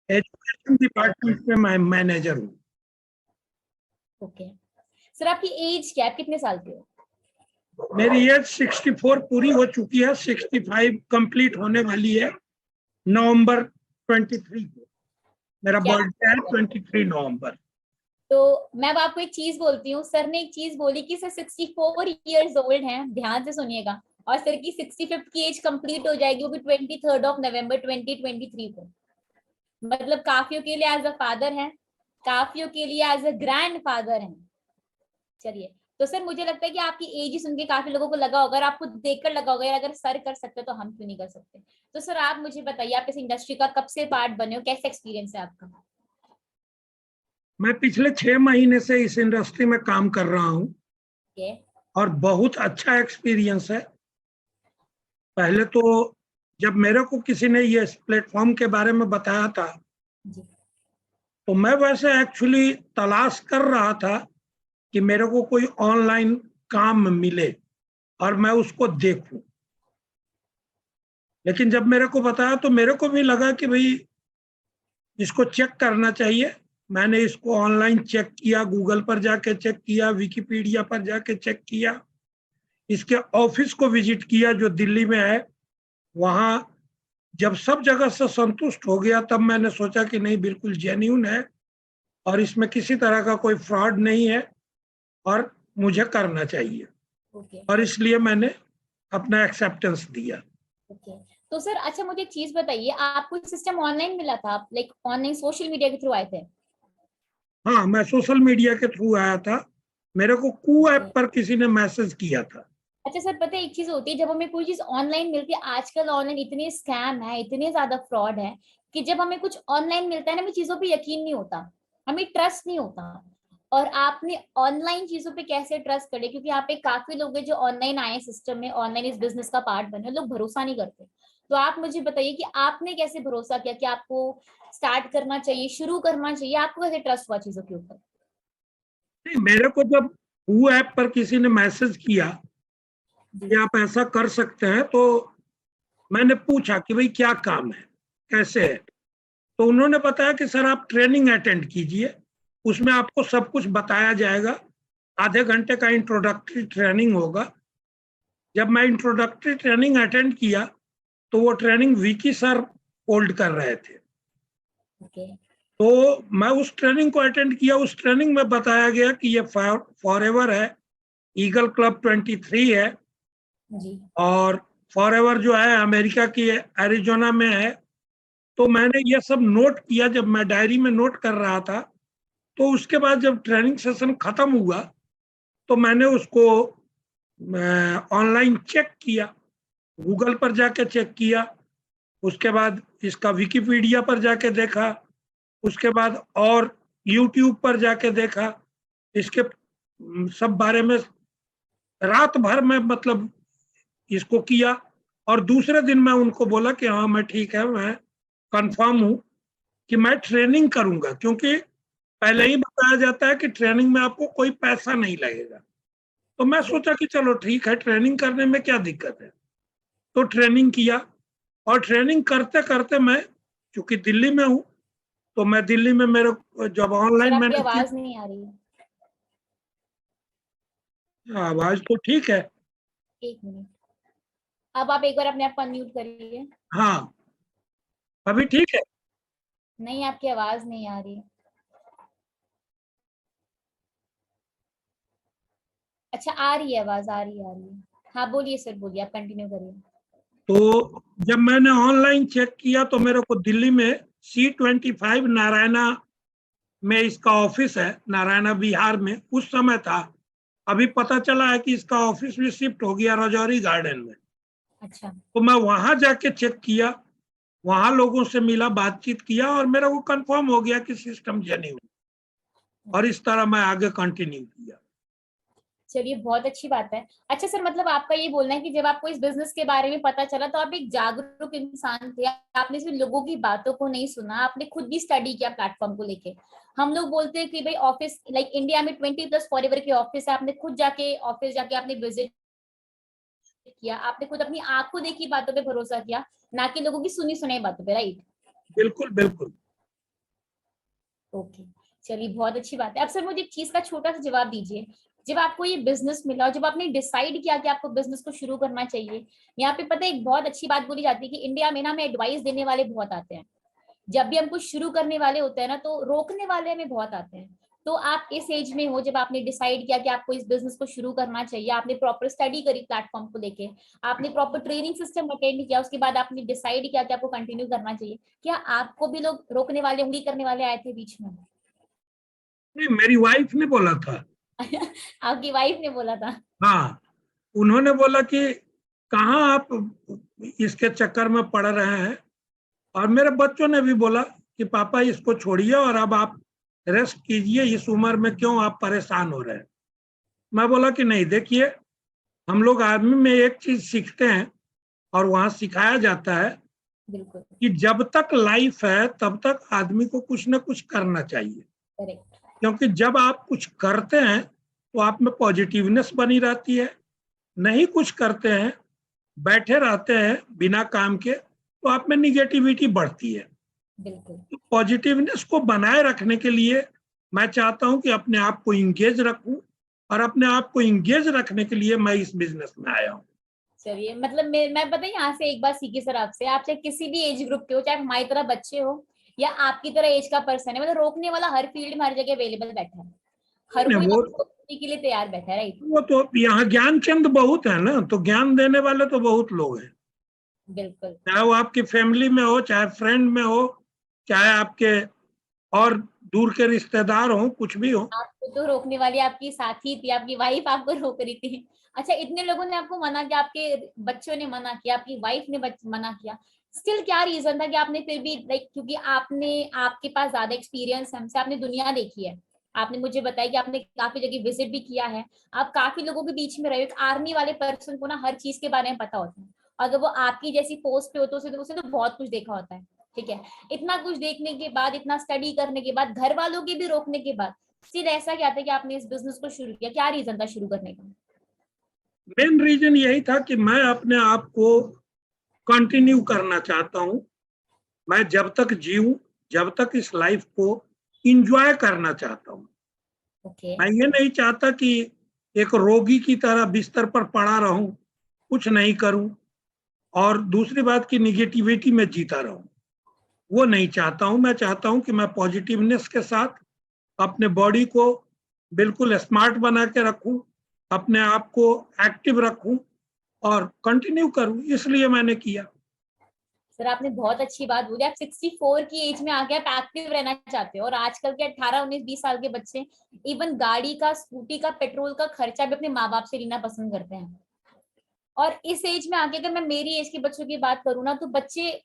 Education department में मैं manager हूँ। ओके सर, आपकी एज क्या है, आप कितने साल के हो? मेरी एज 64 पूरी हो चुकी है, 65 कंप्लीट होने वाली है नवंबर 23 को। मेरा क्या बर्थडे है 23 नवंबर। तो मैं अब आपको एक चीज बोलती हूँ, सर ने एक चीज बोली कि सर 64 इयर्स ओल्ड हैं, ध्यान से सुनिएगा, और सर की 65th की एज कंप्लीट हो जाएगी, वो भी 23 नवंबर 2023 को। मतलब काफियों के लिए एज अ फादर है, काफियों के लिए एज अ ग्रैंड फादर है। चलिए, तो सर मुझे लगता है कि आपकी एज ही सुन के काफी लोगों को लगा होगा, और आपको देखकर लगा होगा यार अगर सर कर सकते तो हम क्यों नहीं कर सकते। तो सर आप मुझे बताइए, आप इस इंडस्ट्री का कब से पार्ट बने हो, कैसा एक्सपीरियंस है आपका? मैं पिछले 6 महीने से इस इंडस्ट्री में काम कर रहा हूँ ये और बहुत अच्छा एक्सपीरियंस है। पहले तो जब मेरे को किसी ने ये प्लेटफॉर्म के बारे में बताया था जी तो मैं वैसे एक्चुअली तलाश कर रहा था कि मेरे को कोई ऑनलाइन काम मिले और मैं उसको देखूं। लेकिन जब मेरे को बताया तो मेरे को भी लगा कि भाई इसको चेक करना चाहिए। मैंने इसको ऑनलाइन चेक किया, गूगल पर जाके चेक किया, विकिपीडिया पर जाके चेक किया, इसके ऑफिस को विजिट किया जो दिल्ली में है। वहां जब सब जगह से संतुष्ट हो गया तब मैंने सोचा कि नहीं, बिल्कुल जेन्यून है और इसमें किसी तरह का कोई फ्रॉड नहीं है और मुझे करना चाहिए। ओके और इसलिए मैंने अपना एक्सेप्टेंस दिया। ओके। तो सर अच्छा मुझे एक चीज बताइए, आपको सिस्टम ऑनलाइन मिला था, आप लाइक ऑनलाइन सोशल मीडिया के थ्रू आए थे? हाँ, मैं सोशल मीडिया के थ्रू आया था। मेरे को कू ऐप पर किसी ने मैसेज किया था। अच्छा सर, पता है एक चीज होती है, जब हमें कोई चीज ऑनलाइन मिलती है, आजकल ऑनलाइन इतने स्कैम है, इतने ज्यादा फ्रॉड है, कि जब हमें कुछ ऑनलाइन मिलता है ना, हमें चीजों पे यकीन नहीं होता, हमें ट्रस्ट नहीं होता। और आपने ऑनलाइन चीजों पे कैसे ट्रस्ट करे, क्योंकि यहाँ पे काफी लोग हैं जो ऑनलाइन आए सिस्टम में, ऑनलाइन इस बिजनेस का पार्ट बने, लोग भरोसा नहीं करते। तो आप मुझे बताइए कि आपने कैसे भरोसा किया कि आपको स्टार्ट करना चाहिए, शुरू करना चाहिए, आपको कैसे ट्रस्ट हुआ चीजों के ऊपर? नहीं, मेरे को जब कू ऐप पर किसी ने मैसेज किया कि आप ऐसा कर सकते हैं तो मैंने पूछा कि भाई क्या काम है, कैसे है। तो उन्होंने बताया कि सर आप ट्रेनिंग अटेंड कीजिए, उसमें आपको सब कुछ बताया जाएगा। आधे घंटे का इंट्रोडक्टरी ट्रेनिंग होगा। जब मैं इंट्रोडक्टरी ट्रेनिंग अटेंड किया तो वो ट्रेनिंग विकी सर होल्ड कर रहे थे। ओके तो मैं उस ट्रेनिंग को अटेंड किया। उस ट्रेनिंग में बताया गया कि ये फॉरएवर है, ईगल क्लब 23 है जी और फॉरएवर जो है अमेरिका की एरिजोना में है। तो मैंने ये सब नोट किया जब मैं डायरी में नोट कर रहा था। तो उसके बाद जब ट्रेनिंग सेशन खत्म हुआ तो मैंने उसको ऑनलाइन चेक किया, गूगल पर जाके चेक किया, उसके बाद इसका विकिपीडिया पर जाके देखा, उसके बाद और यूट्यूब पर जाके देखा। इसके सब बारे में रात भर में मतलब इसको किया। और दूसरे दिन मैं उनको बोला कि हाँ मैं ठीक है, मैं कंफर्म हूँ कि मैं ट्रेनिंग करूंगा, क्योंकि पहले ही बताया जाता है कि ट्रेनिंग में आपको कोई पैसा नहीं लगेगा। तो मैं सोचा कि चलो ठीक है, ट्रेनिंग करने में क्या दिक्कत है। तो ट्रेनिंग किया और ट्रेनिंग करते करते मैं चूंकि दिल्ली में हूँ तो मैं दिल्ली में मेरे जब सर ऑनलाइन आपकी मैंने आवाज नहीं आ रही है, आवाज तो ठीक है। एक मिनट, अब आप एक बार अपने आप को अनम्यूट करिए। हाँ, अभी ठीक है। नहीं, आपकी आवाज नहीं आ रही। अच्छा आ रही है आवाज, आ रही है, आ रही है। हाँ बोलिए सर, बोलिए, आप कंटिन्यू करिए। तो जब मैंने ऑनलाइन चेक किया तो मेरे को दिल्ली में C25 नारायणा में इसका ऑफिस है, नारायणा बिहार में उस समय था। अभी पता चला है कि इसका ऑफिस भी शिफ्ट हो गया रजौरी गार्डन में। अच्छा तो मैं वहां जाके चेक किया, वहां लोगों से मिला, बातचीत किया और मेरा वो कंफर्म हो गया कि सिस्टम जेन्युइन। और इस तरह मैं आगे कंटिन्यू किया। चलिए, बहुत अच्छी बात है। अच्छा सर, मतलब आपका ये बोलना है कि जब आपको इस बिजनेस के बारे में पता चला तो आप एक जागरूक इंसान थे, आपने सिर्फ लोगों की बातों को नहीं सुना, आपने खुद भी स्टडी किया प्लेटफॉर्म को लेके। हम लोग बोलते हैं कि भाई ऑफिस, लाइक इंडिया में 20+ फॉरएवर के ऑफिस है, आपने खुद जाके ऑफिस जाके आपने विजिट किया, आपने खुद अपनी आंखों देखी बातों पे भरोसा किया, ना कि लोगों की सुनी सुनाई बातों पे, राइट? बिल्कुल बिल्कुल। ओके, चलिए बहुत अच्छी बात है। अब सर मुझे एक चीज का छोटा सा जवाब दीजिए, जब आपको ये बिजनेस मिला और जब आपने डिसाइड किया कि आपको बिजनेस को शुरू करना चाहिए, यहाँ पे पता है एक बहुत अच्छी बात बोली जाती है कि इंडिया में ना हमें एडवाइस देने वाले बहुत आते हैं। जब भी हम कुछ शुरू करने वाले होते हैं ना, तो रोकने वाले हमें बहुत आते हैं। तो आप इस एज में हो जब आपने डिसाइड किया कि आपको इस बिजनेस को शुरू करना चाहिए, आपने प्रॉपर स्टडी करी प्लेटफॉर्म को लेके, आपने प्रॉपर ट्रेनिंग सिस्टम अटेंड किया, उसके बाद आपने डिसाइड किया कि आपको कंटिन्यू करना चाहिए, क्या आपको भी लोग रोकने वाले, उंगली करने वाले आए थे बीच में? नहीं, मेरी वाइफ ने बोला था। आपकी वाइफ ने बोला था? हाँ, उन्होंने बोला कि कहाँ आप इसके चक्कर में पड़ रहे हैं, और मेरे बच्चों ने भी बोला कि पापा इसको छोड़िए और अब आप रेस्ट कीजिए, इस उम्र में क्यों आप परेशान हो रहे हैं। मैं बोला कि नहीं, देखिए, हम लोग आर्मी में एक चीज सीखते हैं और वहां सिखाया जाता है बिल्कुल कि जब तक लाइफ है तब तक आदमी को कुछ ना कुछ करना चाहिए, करेक्ट। क्योंकि जब आप कुछ करते हैं तो आप में पॉजिटिवनेस बनी रहती है। नहीं कुछ करते हैं, बैठे रहते हैं बिना काम के, तो आप में निगेटिविटी बढ़ती है। बिल्कुल तो पॉजिटिवनेस को बनाए रखने के लिए मैं चाहता हूं कि अपने आप को इंगेज रखूं, और अपने आप को इंगेज रखने के लिए मैं इस बिजनेस में आया हूं। चलिए, मतलब मैं पता है यहाँ से एक बात सीखी सर आपसे, आप चाहे किसी भी एज ग्रुप के हो, चाहे हमारी तरह बच्चे हो या आपकी तरह एज का पर्सन है, मतलब रोकने वाला हर फील्ड में हर जगह अवेलेबल बैठा है, हर कोई वो आपको रोकने के लिए तैयार बैठा है, राइट? वो तो यहाँ ज्ञान चंद बहुत है ना, तो ज्ञान देने वाले तो बहुत लोग हैं। बिल्कुल। चाहे वो आपकी फैमिली में हो, चाहे फ्रेंड में हो, चाहे आपके और दूर के रिश्तेदार हो, कुछ भी हो। आपको तो रोकने वाली आपकी साथी थी, आपकी वाइफ आपको रोक रही थी। अच्छा, इतने लोगों ने आपको मना किया, आपके बच्चों ने मना किया, आपकी वाइफ ने मना किया, स्टिल क्या रीजन था कि आपने फिर भी लाइक, क्योंकि आपके पास ज्यादा एक्सपीरियंस है हमसे, आपने दुनिया देखी है, आपने मुझे बताया कि आपने काफी जगह विजिट भी किया है, आप काफी लोगों के बीच में रहे। एक आर्मी वाले पर्सन को ना हर चीज के बारे में पता होता है, अगर वो आपकी जैसी पोस्ट पे हो तो उसे तो बहुत कुछ देखा होता है। ठीक है, इतना कुछ देखने के बाद, इतना स्टडी करने के बाद, घर वालों के भी रोकने के बाद, सिर्फ ऐसा क्या था कि आपने इस बिजनेस को शुरू किया? क्या रीजन था शुरू करने का? मेन रीजन यही था कि मैं अपने आप को कंटिन्यू करना चाहता हूं। मैं जब तक जीऊं, जब तक इस लाइफ को इंजॉय करना चाहता हूं। ओके। मैं ये नहीं चाहता कि एक रोगी की तरह बिस्तर पर पड़ा रहूं, कुछ नहीं करूं, और दूसरी बात की निगेटिविटी में जीता रहूं। वो नहीं चाहता हूं। मैं चाहता हूं कि मैं पॉजिटिवनेस के साथ अपने बॉडी को बिल्कुल स्मार्ट बना के रखूं, अपने आप को एक्टिव रखूं और कंटिन्यू करूं, इसलिए मैंने किया। सर आपने बहुत अच्छी बात बोली, आप 64 की एज में आके आप एक्टिव रहना चाहते हो, और आजकल के 18 19 20 साल के बच्चे इवन गाड़ी का, स्कूटी का, पेट्रोल का खर्चा भी अपने माँ बाप से लेना पसंद करते हैं। और इस एज में आके अगर मैं मेरी एज के बच्चों की बात करूँ ना, तो बच्चे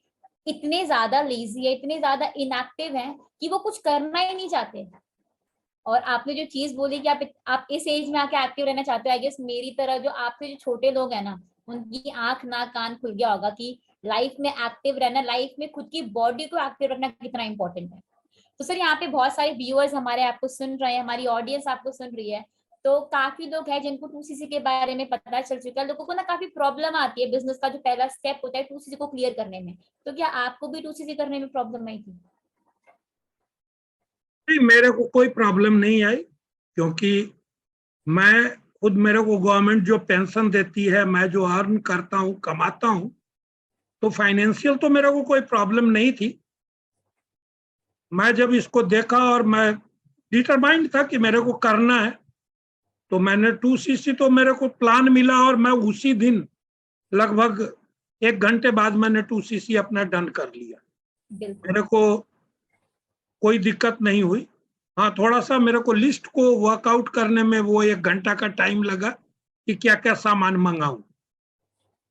इतने ज्यादा लेजी है, इतने ज्यादा इनएक्टिव हैं कि वो कुछ करना ही नहीं चाहते। और आपने जो चीज बोली कि आप इस एज में आके एक्टिव रहना चाहते हो, आई गेस मेरी तरह जो आपसे जो छोटे लोग हैं ना, उनकी आंख नाक कान खुल गया होगा कि लाइफ में एक्टिव रहना, लाइफ में खुद की बॉडी को एक्टिव रखना कितना इंपॉर्टेंट है। तो सर यहाँ पे बहुत सारे व्यूअर्स हमारे आपको सुन रहे हैं, हमारी ऑडियंस आपको सुन रही है, तो काफी लोग हैं जिनको 2cc के बारे में पता चल चुका है। लोगों को ना काफी प्रॉब्लम आती है बिजनेस का जो पहला स्टेप होता है 2cc को क्लियर करने में, तो क्या आपको भी 2cc करने में प्रॉब्लम आई थी? नहीं, मेरे को कोई प्रॉब्लम नहीं आई, क्योंकि मैं खुद, मेरे को गवर्नमेंट जो पेंशन देती है, मैं जो अर्न करता हूँ, कमाता हूँ, तो फाइनेंशियल तो मेरे को कोई प्रॉब्लम नहीं थी। मैं जब इसको देखा और मैं डिटरमाइंड था कि मेरे को करना है, तो मैंने 2cc, तो मेरे को प्लान मिला और मैं उसी दिन लगभग 1 घंटे बाद मैंने 2cc अपना डन कर लिया। बिल्कुल। मेरे को कोई दिक्कत नहीं हुई। हाँ, थोड़ा सा मेरे को लिस्ट को वर्कआउट करने में वो 1 घंटा का टाइम लगा कि क्या क्या सामान मंगाऊं।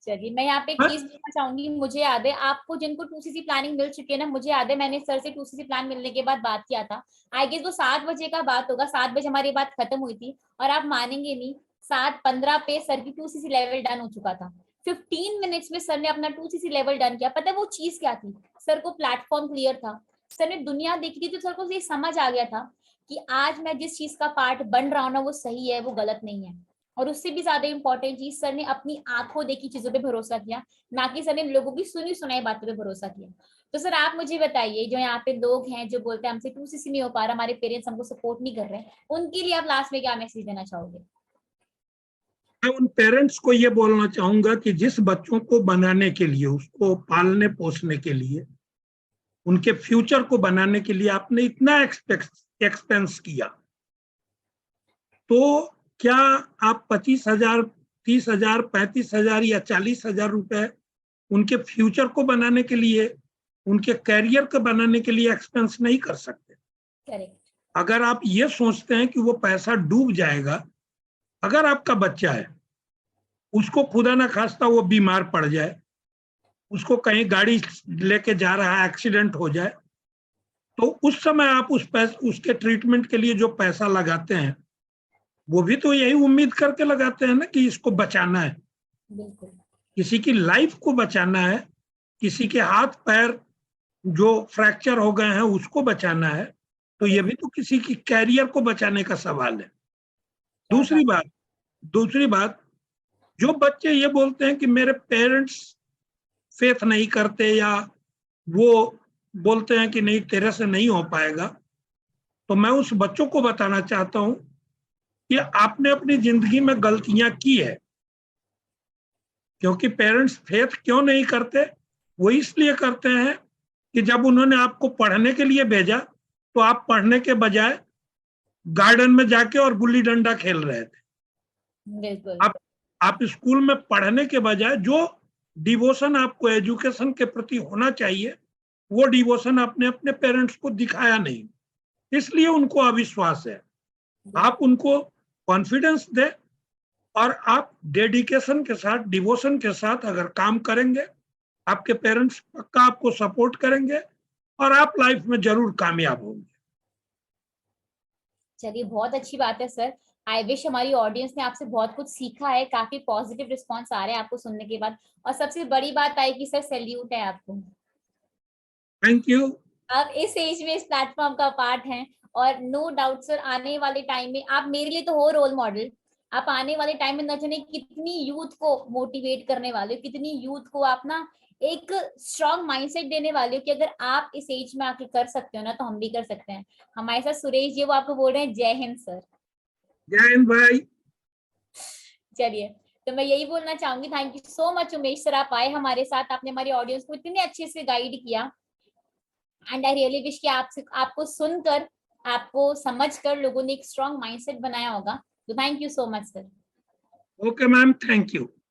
चलिए, मैं यहाँ पे एक चीज बोलना चाहूंगी, मुझे याद है आपको जिनको 2cc प्लानिंग मिल चुकी है ना, मुझे याद है मैंने सर से 2cc प्लान मिलने के बाद बात किया था, आई गेस वो 7 बजे का बात होगा, 7 बजे हमारी बात खत्म हुई थी, और आप मानेंगे नहीं, 7:15 पे सर की 2cc लेवल डन हो चुका था। 15 मिनट्स में सर ने अपना 2cc लेवल डन किया। पता है वो चीज क्या थी? सर को प्लेटफॉर्म क्लियर था, सर ने दुनिया देखी थी, तो सर को ये समझ आ गया था कि आज मैं जिस चीज का पार्ट बन रहा हूँ ना, वो सही है, वो गलत नहीं है। और उससे भी ज्यादा इंपॉर्टेंट चीज, सर ने अपनी आंखों देखी चीजों पे भरोसा किया, ना कि सर ने लोगों की सुनी सुनाई बातों पे भरोसा किया। तो सर आप मुझे बताइए, जो यहाँ पे लोग हैं जो बोलते हैं हमसे 2cc नहीं हो पा रहा, हमारे पेरेंट्स हमको सपोर्ट नहीं कर रहे हैं, उनके लिए आप लास्ट में क्या मैसेज देना चाहोगे? मैं उन पेरेंट्स को ये बोलना चाहूंगा कि जिस बच्चों को बनाने के लिए, उसको पालने पोसने के लिए, उनके फ्यूचर को बनाने के लिए आपने इतना एक्सपेंस किया, तो क्या आप 25,000, 30,000, 35,000 या 40,000 रुपए उनके फ्यूचर को बनाने के लिए, उनके करियर को बनाने के लिए एक्सपेंस नहीं कर सकते? करेक्ट। अगर आप ये सोचते हैं कि वो पैसा डूब जाएगा, अगर आपका बच्चा है, उसको खुदा ना खास्ता वो बीमार पड़ जाए, उसको कहीं गाड़ी लेके जा रहा है, एक्सीडेंट हो जाए, तो उस समय आप उसके ट्रीटमेंट के लिए जो पैसा लगाते हैं, वो भी तो यही उम्मीद करके लगाते हैं ना कि इसको बचाना है, बिल्कुल। किसी की लाइफ को बचाना है, किसी के हाथ पैर जो फ्रैक्चर हो गए हैं उसको बचाना है, तो ये भी तो किसी की कैरियर को बचाने का सवाल है। दूसरी बात, जो बच्चे ये बोलते हैं कि मेरे पेरेंट्स फेथ नहीं करते, या वो बोलते हैं कि नहीं तेरे से नहीं हो पाएगा, तो मैं उस बच्चों को बताना चाहता हूं कि आपने अपनी जिंदगी में गलतियां की है। क्योंकि पेरेंट्स फेथ क्यों नहीं करते? वो इसलिए करते हैं कि जब उन्होंने आपको पढ़ने के लिए भेजा, तो आप पढ़ने के बजाय गार्डन में जाके और गुल्ली डंडा खेल रहे थे। बिल्कुल। आप स्कूल में पढ़ने के बजाय जो डिवोशन आपको एजुकेशन के प्रति होना चाहिए, वो डिवोशन आपने अपने पेरेंट्स को दिखाया नहीं, इसलिए उनको अविश्वास है। आप उनको कॉन्फिडेंस दें, और आप डेडिकेशन के साथ, डिवोशन के साथ अगर काम करेंगे, आपके पेरेंट्स पक्का आपको सपोर्ट करेंगे और आप लाइफ में जरूर कामयाब होंगे। चलिए, बहुत अच्छी बात है सर। आई विश हमारी ऑडियंस ने आपसे बहुत कुछ सीखा है, काफी पॉजिटिव रिस्पॉन्स आ रहे हैं आपको सुनने के बाद, और सबसे बड़ी बात आई कि सर सैल्यूट है आपको। Thank you. आप इस एज में इस प्लेटफॉर्म का पार्ट हैं, और नो डाउट सर आने वाले टाइम में आप मेरे लिए तो हो रोल मॉडल। आप आने वाले टाइम में न जाने कितनी यूथ को मोटिवेट करने वाले हो, कितनी यूथ को आप ना एक स्ट्रॉन्ग माइंडसेट देने वाले हो कि अगर आप इस एज में आके कर सकते हो ना, तो हम भी कर सकते हैं। हमारे साथ सुरेश जी, वो आपको बोल रहे हैं जय हिंद सर। जय हिंद भाई। चलिए, तो मैं यही बोलना चाहूंगी, thank you so much Umesh sir, आप आए हमारे साथ, आपने हमारी ऑडियंस को इतने अच्छे से गाइड किया। एंड आई रियली विश कि आपको सुनकर, आपको समझकर लोगों ने एक स्ट्रॉन्ग माइंडसेट बनाया होगा। तो thank you so much sir. Okay ma'am, thank you.